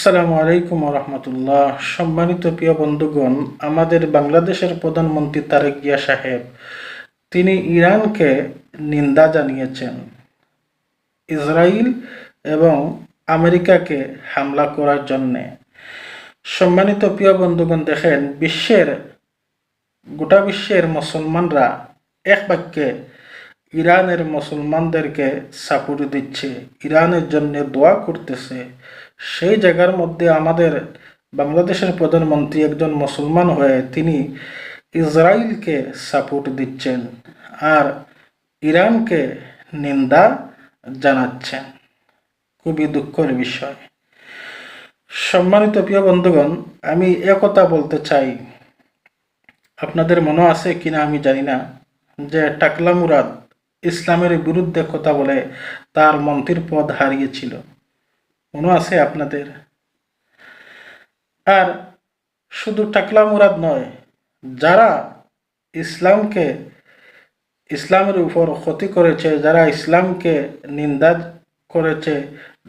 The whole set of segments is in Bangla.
আসসালামু আলাইকুম রহমতুল্লাহ। সম্মানিত প্রিয় বন্ধুগণ, আমাদের বাংলাদেশের প্রধানমন্ত্রী তারেক জিয়া সাহেব তিনি ইরানকে নিন্দা জানিয়েছেন ইসরায়েল এবং আমেরিকাকে হামলা করার জন্যে। সম্মানিত প্রিয় বন্ধুগণ, দেখেন গোটা বিশ্বের মুসলমানরা এক বাক্যে ইরানের মুসলমানদেরকে সাপোর্ট দিচ্ছে, ইরানের জন্য দোয়া করতেছে। সেই জায়গার মধ্যে আমাদের বাংলাদেশের প্রধানমন্ত্রী একজন মুসলমান হয়ে তিনি ইসরায়েলকে সাপোর্ট দিচ্ছেন আর ইরানকে নিন্দা জানাচ্ছেন। খুবই দুঃখের বিষয়। সম্মানিত প্রিয় বন্ধুগণ, আমি একথা বলতে চাই, আপনাদের মনে আছে কিনা আমি জানি না, যে টাকলা মুরাদ ইসলামের বিরুদ্ধে কথা বলে তার মন্ত্রীর পদ হারিয়েছিল, মনে আছে আপনাদের? আর শুধু টাকলা মুরাদ নয়, যারা ইসলামের উপর ক্ষতি করেছে, যারা ইসলামকে নিন্দা করেছে,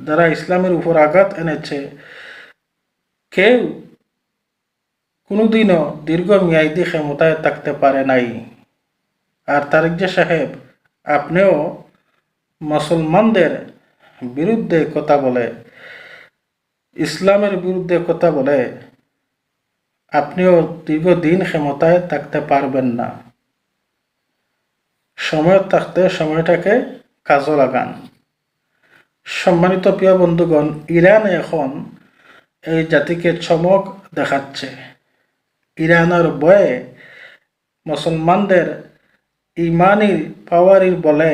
যারা ইসলামের উপর আঘাত এনেছে, কেউ কোনোদিনও দীর্ঘমেয়াদী ক্ষমতায় থাকতে পারে নাই। আর তারেক জিয়া সাহেব, আপনিও মুসলমানদের বিরুদ্ধে কথা বলে, ইসলামের বিরুদ্ধে কথা বলে আপনিও দীর্ঘদিন ক্ষমতায় থাকতে পারবেন না। সময় থাকতে সময়টাকে কাজে লাগান। সম্মানিত প্রিয় বন্ধুগণ, ইরান এখন এই জাতিকে চমক দেখাচ্ছে। ইরানের ভয়ে মুসলমানদের ইমানি পাওয়ারের বলে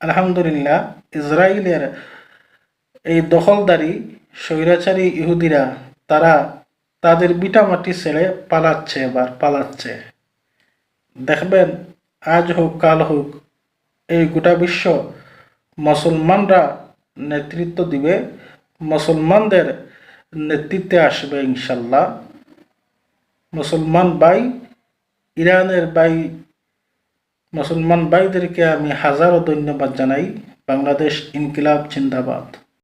আলহামদুলিল্লাহ ইসরায়েলের এই দখলদারি স্বৈরাচারী ইহুদিরা তারা তাদের বিটামাটি ছেড়ে পালাচ্ছে। দেখবেন আজ হোক কাল হোক এই গোটা বিশ্ব মুসলমানরা নেতৃত্ব দিবে, মুসলমানদের নেতৃত্বে আসবে ইনশাল্লাহ। ইরানের মুসলমান ভাইদেরকে আমি হাজারো ধন্যবাদ জানাই। বাংলাদেশ ইনকিলাব জিন্দাবাদ।